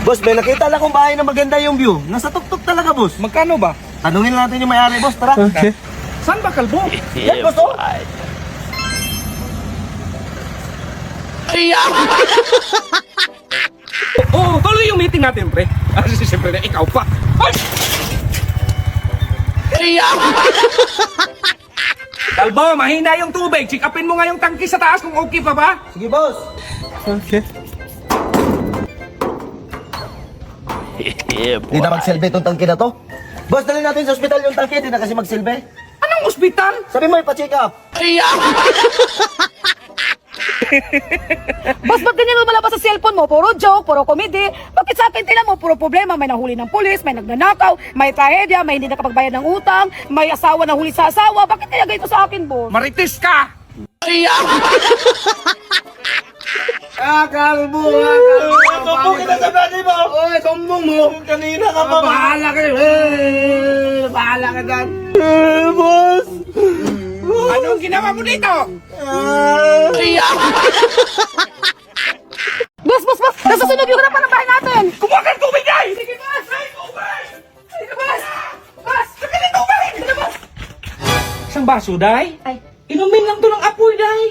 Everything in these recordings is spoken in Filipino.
Boss, may nakita lang kong bahay na maganda yung view. Nasa tuktok talaga, boss. Magkano ba? Tanungin natin yung may-ari, boss. Tara. Okay. Saan ba, Kalbo? Yan, boss, oh. Oo, tuloy yung meeting natin, pre. Siyempre na ikaw pa. Ay! Kalbo, mahina yung tubig. Check upin mo nga yung tangki sa taas kung okay pa ba. Sige, boss. Okay. Hindi na magsilbi itong tangke na to. Boss, dali natin sa ospital yung tangke. Hindi na kasi magsilbi. Anong ospital? Sabi mo, ipa-check up. Boss, ba't ganyan mo malabas sa cellphone mo? Puro joke, puro comedy. Bakit sa akin tinan mo? Puro problema. May nahuli ng pulis, may nagnanakaw, may trahedya, may hindi nakapagbayad ng utang, may asawa na huli sa asawa. Bakit kaya ganito sa akin, boss? Marites ka! Kalbo! Sumbong kita sa brother mo! Oy, sumbong mo! Kanina ka pa! Bahala ka yun! Bahala ka dyan! Boss! Anong ginawa mo dito? Boss! Nasusunog yung harapan ng bahay natin! Kumuha ka ng tubig, ay! Sige, boss! Ay, tubig! Sige, boss! Boss! Lagyan ng tubig! Sige, boss! Isang baso, day? Ay. Inumin lang to ng apoy, day!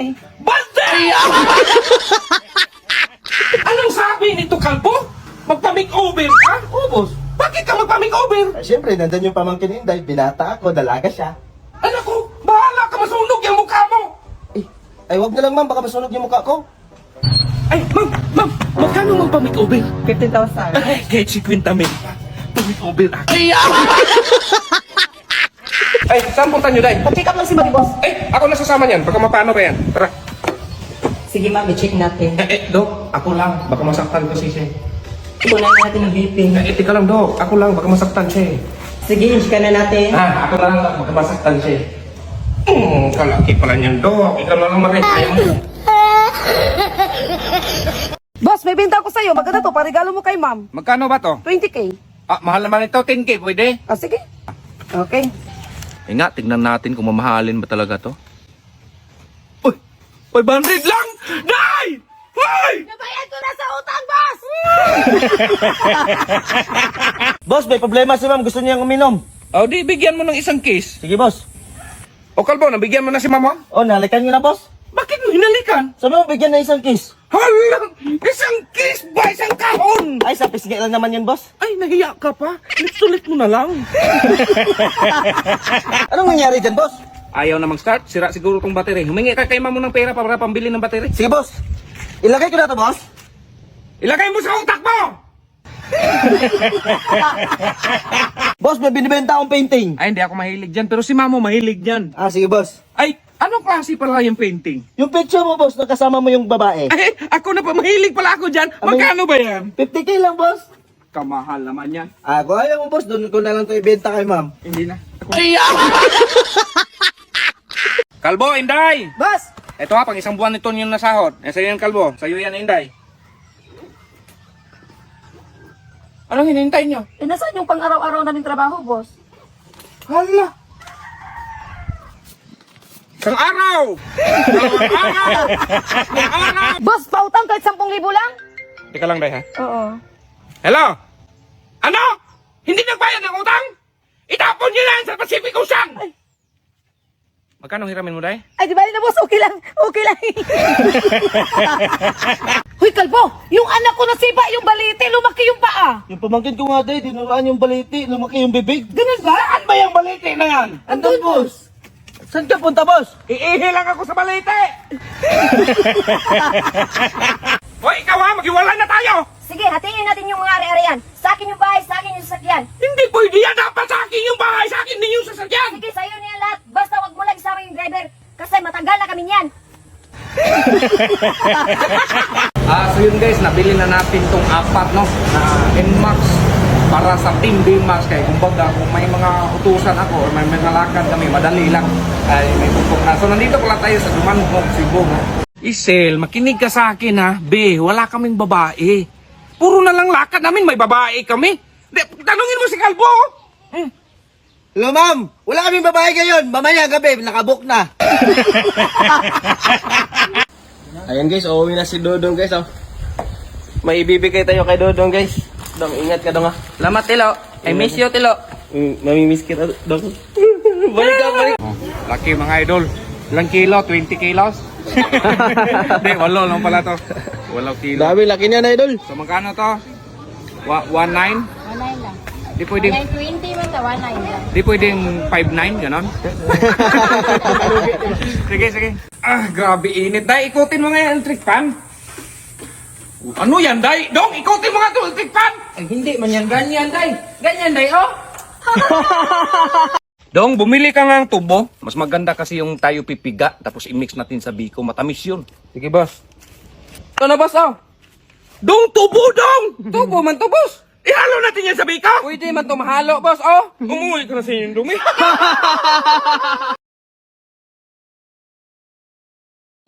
Ay. Basta! Anong sabi nito, Kalbo? Magpa-makeover ka? Oo, boss. Bakit ka magpa-makeover? Ay, siyempre, nandun yung pamangkin ni Inday. Binata ako, dalaga siya. Anak ko, bahala ka masunog yung mukha mo! Ay, wag na lang, ma'am. Baka masunog yung mukha ko. Ay, ma'am, magkano magpa-makeover? 15,000. Ay, kahit 50 mil. Pa-makeover ako. Ay, saan punta nyo, day? Pa-check up lang si Marie, boss. Ay, ako nasasama niyan. Baka mapano pa yan. Tara. Sige ma'am, i-check natin. Dok, ako lang. Baka masaktan ko si siya. Kunan natin ang BP. Tika lang, Dok. Ako lang. Baka masaktan siya. Sige, check na natin. Ako lang. Baka masaktan siya. Kalaki pala niyan, Dok. Ikaw na lang marin. Ayaw mo. Boss, may binta ko sa'yo. Maganda to. Parigalo mo kay ma'am. Magkano ba to? 20K. Mahal naman ito. 10K. Pwede? Sige. Okay. Nga, tignan natin kung mamahalin ba talaga to. Uy! 500 lang! Day! Hoy! Nabayad ko na sa utang, boss! Boss, may problema si ma'am. Gusto niyang uminom. O, di bigyan mo ng isang case. Sige, boss. O, Kalbo, nabigyan mo na si Mama? Oh, nalikan niyo na, boss. Bakit mo hinalikan? Sabi mo, bigyan na isang kiss. Hala! Isang case ba? Isang kahon! Ay, sa pisngi lang naman yun, boss. Ay, nahiya ka pa. Ulit mo na lang. Anong nangyari dyan, boss? Ayaw na mag-start. Sira siguro tong battery. Humingi ka kay Mamo ng pera para pambili ng battery. Sige, boss. Ilagay ko na to, boss. Ilagay mo sa utak mo! Boss, may binibenta akong painting. Ay, hindi ako mahilig dyan. Pero si Mamo mahilig dyan. Sige, boss. Ay, anong klase pala yung painting? Yung picture mo, boss, nakasama mo yung babae. Ay, ako na pa. Mahilig pala ako dyan. Magkano ba yan? 50K lang, boss. Kamahal naman yan. Kung ayaw mo, boss, doon ko na lang to ibenta kay ma'am. Hindi na. Kalbo, Inday! Boss! Ito ha, pang isang buwan nito yung nasahod. Sa'yo yan, Kalbo. Sa'yo yan, Inday. Anong hinihintay nyo? Nasaan yung pang-araw-araw namin trabaho, boss? Hala! Isang araw! Isang araw! Isang araw! Boss, pautang kahit 10,000 lang? Teka lang, Day, ha? Oo. Hello? Ano? Hindi nagbayad ng utang? Itapon nyo yan sa Pacific Ocean! Magkano hiramin mo, Day? Ay, di ba na, boss? Okay lang. Okay lang. Hoy, Kalbo! Yung anak ko nasiba yung baliti, lumaki yung paa. Yung pamangkin ko nga, day, dinuraan yung baliti, lumaki yung bibig. Ganun ba? Saan ba yung baliti na yan? Andun, boss. Saan ka punta, boss? Iihi lang ako sa baliti! Hoy, ikaw ha! Maghiwalay na tayo! Sige, hatiin natin yung mga ari-arian. Sa akin yung bahay, sa akin yung sasakyan. Hindi pwede yan! Dapat sa akin yung bahay! Sa akin din yung sasakyan! Sige, sa'yo na yan lahat. Basta wag mo lang isama yung driver. Kasi matagal na kami niyan. So yun guys, nabili na natin tong apat no na NMAX para sa Team D-Max. Kaya kumbaga kung may mga utusan ako or may mga lakad kami, madali lang ay may putok na. So nandito pala tayo sa Dumanhog, Cebu no? Isel, makinig ka sa akin ha. Be, wala kaming babae. Puro na lang lakad namin, may babae kami. Tanungin mo si Kalbo. Hello, ma'am. Wala kaming babae ngayon. Mamaya gabi, nakabook na. Ayan guys, uuwi na si Dodong guys. Oh. May ibibigay tayo kay Dodong, guys. Dong, ingat ka, Dong, ha. Salamat, Tilo. I miss you, Tilo. Mamimiss kita, Dong. Balik ka, balik. Laki mga idol. Ilang kilo? 20 kilos? Hindi, 8 lang pala to. 8 kilo. Dami, laki niya na, Idol. So magkano to? 19? 19 lang. Di pwedeng, 920 man ta 19 lang. di pwedeng 5'9", ganon? Sige, sige. Ah, grabe init. Day, ikutin mo nga yung electric fan. Ano yan, Day? Dong, ikutin mo nga ito, electric fan! Ay, hindi man yan. Ganyan, Day. Ganyan, Day, oh. Dong, bumili ka nga ng tubo. Mas maganda kasi yung tayo pipiga, tapos i-mix natin sa biko. Matamis yun. Sige, boss. Ito na, boss, oh. Dong, tubo, dong! Tubo man to, boss. Ihalo natin yan sa biko. Pwede man to mahalo, boss, oh. Umuwi ka na sa inyong dumi.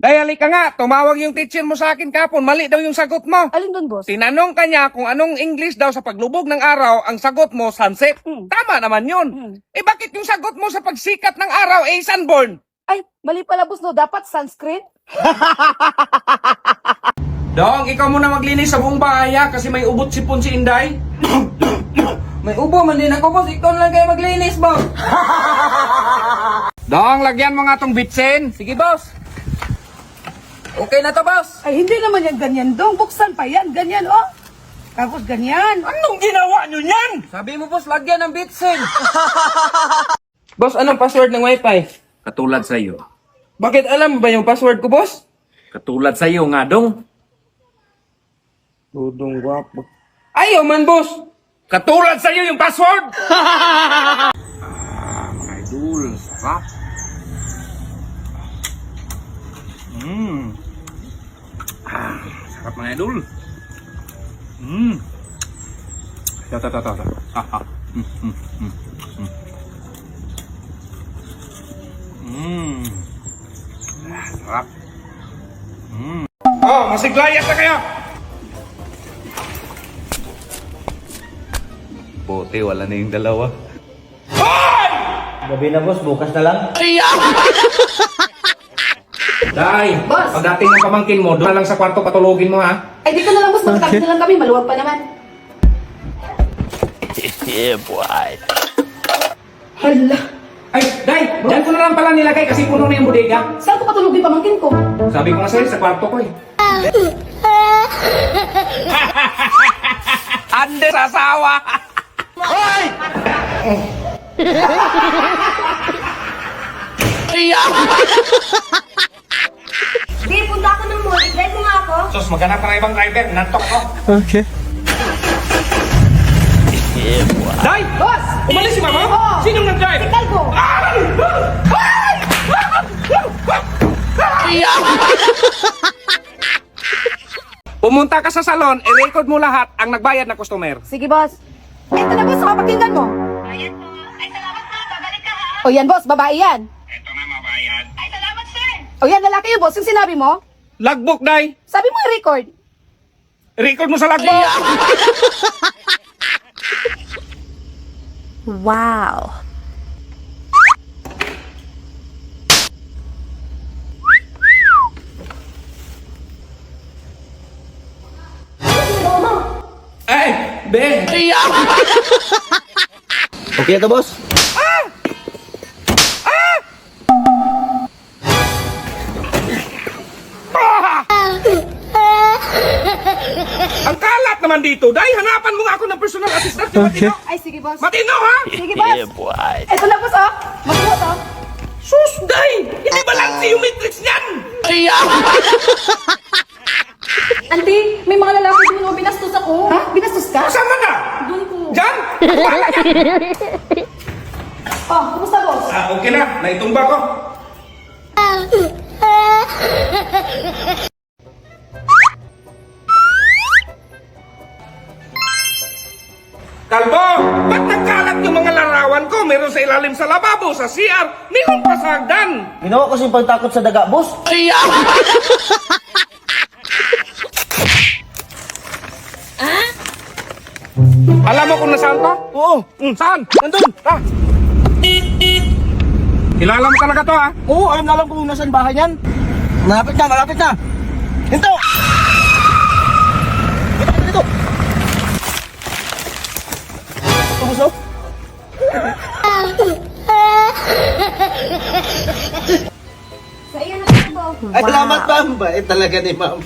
Dahil ka nga, tumawag yung teacher mo sa akin kapon, mali daw yung sagot mo. Alin doon, boss? Tinanong ka niya kung anong English daw sa paglubog ng araw, ang sagot mo, sunset. Tama naman yun. Eh bakit yung sagot mo sa pagsikat ng araw, eh sunburn? Ay, mali pala, boss, no? Dapat sunscreen? Dong, ikaw muna maglinis sa buong bahay ha, kasi may ubot sipon si Inday. May ubo man din ako, boss. Ikaw lang kayo maglinis, boss. Dong, lagyan mo nga tong bitsin. Sige, boss. Okay na to, boss. Ay, hindi naman yan ganyan, dong. Buksan pa yan. Ganyan, oh. Tapos ganyan. Anong ginawa nyo yan? Sabi mo, boss, lagyan ng bitsin. Boss, anong password ng wifi? Katulad sa iyo. Bakit alam mo ba yung password ko, boss? Katulad sa iyo nga, Dong. Dodong guwapo. Ayaw man, boss. Katulad sa iyo yung password! Mga idol, sarap. Sarap mga idol. Ito. Sarap. Oh, masiglayas na kayo! Bote, wala na yung dalawa. Gabi na boss, bukas na lang. Day, Boss! pagdating ng pamangkin mo, doon na lang sa kwarto patulogin mo ha. Ay, dito na lang, boss. Magkakit na lang kami. Maluwag pa naman. Hala. Ay, Day, dyan ko na lang pala nilagay kasi puno na yung bodega. Saan ko patulogin pamangkin ko? Sabi ko nga sa'yo, sa kwarto ko eh. Ande sa asawa! Hoy! Di, punta ako ng mall. I-drive mo nga ako. Sus, maghanap ka ng ibang driver. Nantok ko. Okay. Day! Boss! Umalis si mama? Oo. Sinong nag-drive? Si Calvo. Ay! Pumunta ka sa salon, i-record mo lahat ang nagbayad na customer. Sige, boss. Ito na, boss. Pakinggan mo. Ayan po. Ay, salamat ma. Babalik ka ha. O yan, boss. Babae yan. Ito na mabayad. Ay, salamat sir. O yan, lalaki yung boss. Yung sinabi mo. Logbook, Day. Sabi mo i-record. Record mo sa logbook. Wow. Ay, be. Okay ito, boss? Ang kalat naman dito. Day, hanapan mo nga ako ng personal assistant. Okay. Ay, sige, boss. Matino, ha? Sige, boss. Ito na, boss, oh. Magbuot, oh. Sus, Day! Hindi ba lang si yung matrix niyan? Auntie, may mga lalaki doon o binastos ako. Ha? Binastos ka? Saan man na? Doon po. Diyan? Oh, kumusta, boss? Ah, okay na. Naitumba ko. Kalbo! Ba't nagkalat yung mga larawan ko? Meron sa ilalim sa lababo, sa CR, meron pa sa hagdan. Ginawa ko yung pagtakot sa daga, boss. Alam mo kung nasaan to? Oo. Saan? Nandun! Ah. Kilala mo talaga to, ha? Oo, alam ko kung nasaan bahay niyan. Malapit na. Ito! Sa iyo na po. Ay, salamat, ma'am. Bait talaga ni ma'am.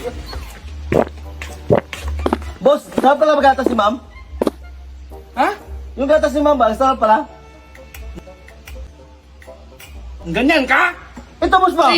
Boss, sarap pala magatas si ma'am? Ha? Yung gatas ni ma'am ba? Sarap pala? Ganyan ka? Ito, boss, ma'am.